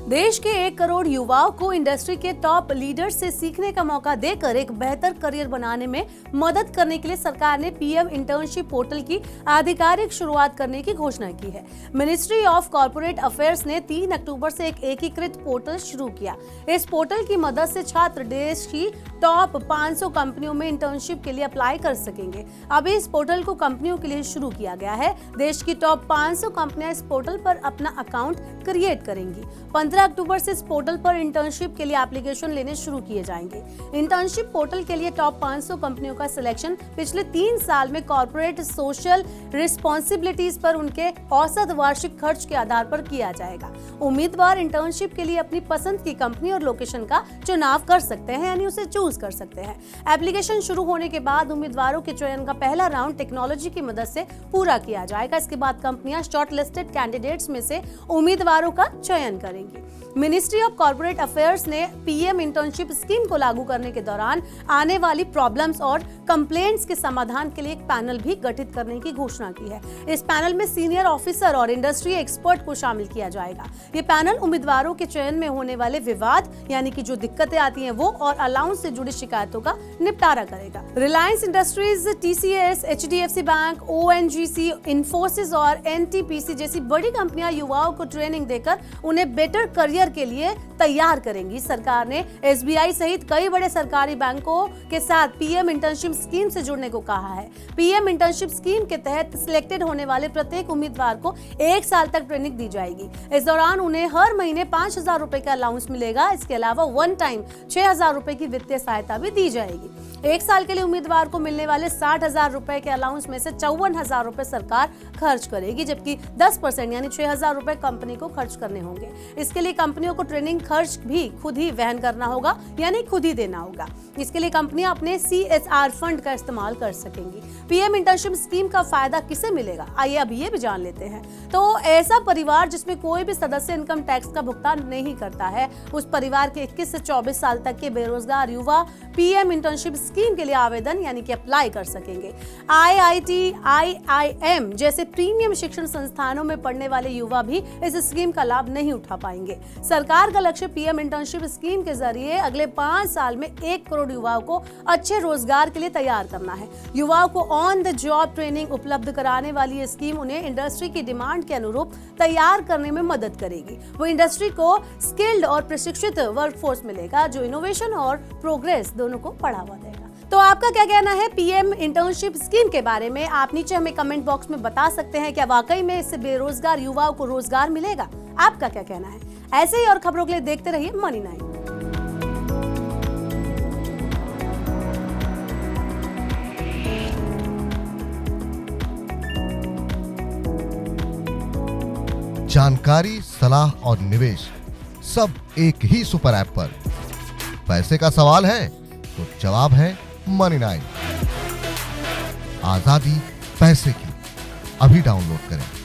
देश के 1 करोड़ युवाओं को इंडस्ट्री के टॉप लीडर्स से सीखने का मौका देकर एक बेहतर करियर बनाने में मदद करने के लिए सरकार ने पीएम इंटर्नशिप पोर्टल की आधिकारिक शुरुआत करने की घोषणा की है। मिनिस्ट्री ऑफ कॉर्पोरेट अफेयर्स ने 3 अक्टूबर से एक एकीकृत पोर्टल शुरू किया। इस पोर्टल की मदद से छात्र देश की टॉप 500 कंपनियों में इंटर्नशिप के लिए अप्लाई कर सकेंगे। अभी इस पोर्टल को कंपनियों के लिए शुरू किया गया है। देश की टॉप 500 कंपनियां इस पोर्टल पर अपना अकाउंट क्रिएट करेंगी। 15 अक्टूबर से इस पोर्टल पर इंटर्नशिप के लिए एप्लीकेशन लेने शुरू किए जाएंगे। इंटर्नशिप पोर्टल के लिए टॉप 500 कंपनियों का सिलेक्शन पिछले 3 साल में कॉर्पोरेट सोशल रिस्पॉन्सिबिलिटीज पर उनके औसत वार्षिक खर्च के आधार पर किया जाएगा। उम्मीदवार इंटर्नशिप के लिए अपनी पसंद की कंपनी और लोकेशन का चुनाव कर सकते हैं, यानी उसे चूज कर सकते हैं। एप्लीकेशन शुरू होने के बाद उम्मीदवारों के चयन का पहला राउंड टेक्नोलॉजी की मदद से पूरा किया जाएगा। इसके बाद कंपनियां शॉर्टलिस्टेड कैंडिडेट्स में से उम्मीदवारों का चयन करेंगी। मिनिस्ट्री ऑफ कॉर्पोरेट अफेयर्स ने पीएम इंटर्नशिप स्कीम को लागू करने के दौरान आने वाली प्रॉब्लम्स और कंप्लेंट्स के समाधान के लिए एक पैनल भी गठित करने की घोषणा की है। इस पैनल में सीनियर ऑफिसर और इंडस्ट्री एक्सपर्ट को शामिल किया जाएगा। ये पैनल उम्मीदवारों के चयन में होने वाले विवाद, यानी कि जो दिक्कतें आती हैं वो, और अलाउंस से जुड़ी शिकायतों का निपटारा करेगा। Reliance industries, TCS, HDFC bank, ONGC, Infosys और एनटीपीसी जैसी बड़ी कंपनियां युवाओं को ट्रेनिंग देकर उन्हें बेटर करियर के लिए तैयार करेंगी। सरकार ने एसबीआई सहित कई बड़े सरकारी बैंकों के साथ पीएम इंटर्नशिप स्कीम से जुड़ने को कहा है। पीएम इंटर्नशिप स्कीम के तहत सिलेक्टेड होने वाले प्रत्येक उम्मीदवार को 1 साल तक ट्रेनिंग दी जाएगी। इस दौरान उन्हें हर महीने 5,000 रुपए का अलाउंस मिलेगा। इसके अलावा वन टाइम 6,000 रुपए की वित्तीय सहायता भी दी जाएगी। 1 साल के लिए उम्मीदवार को मिलने वाले 60,000 रुपए के अलाउंस में से 54,000 रुपए सरकार खर्च करेगी, जबकि 10% यानी 6,000 रुपए कंपनी को खर्च करने होंगे। इसके लिए कंपनियों को ट्रेनिंग खर्च भी खुद ही वहन करना होगा, यानी खुद ही देना होगा। इसके लिए कंपनियां अपने CSR फंड का इस्तेमाल कर सकेंगी। पीएम इंटर्नशिप स्कीम का फायदा किसे मिलेगा, आइए अब ये भी जान लेते हैं। तो ऐसा परिवार जिसमें कोई भी सदस्य इनकम टैक्स का भुगतान नहीं करता है, उस परिवार के 21 से 24 साल तक के बेरोजगार युवा पीएम इंटर्नशिप स्कीम के लिए आवेदन यानी कि अप्लाई कर सकेंगे। IIT, IIM जैसे प्रीमियम शिक्षण संस्थानों में पढ़ने वाले युवा भी इस स्कीम का लाभ नहीं उठा पाएंगे। सरकार का लक्ष्य पीएम इंटर्नशिप स्कीम के जरिए अगले 5 साल में 1 करोड़ युवाओं को अच्छे रोजगार के लिए तैयार करना है। युवाओं को ऑन द जॉब ट्रेनिंग उपलब्ध कराने वाली ये स्कीम उन्हें इंडस्ट्री की डिमांड के अनुरूप तैयार करने में मदद करेगी। वो इंडस्ट्री को स्किल्ड और प्रशिक्षित वर्कफोर्स मिलेगा, जो इनोवेशन और प्रोग्रेस दोनों को बढ़ावा देगा। तो आपका क्या कहना है पीएम इंटर्नशिप स्कीम के बारे में? आप नीचे हमें कमेंट बॉक्स में बता सकते हैं। क्या वाकई में इससे बेरोजगार युवाओं को रोजगार मिलेगा? आपका क्या कहना है? ऐसे ही और खबरों के लिए देखते रहिए मनी 9। जानकारी, सलाह और निवेश सब एक ही सुपर ऐप पर। पैसे का सवाल है तो जवाब है मनी 9। आजादी पैसे की। अभी डाउनलोड करें।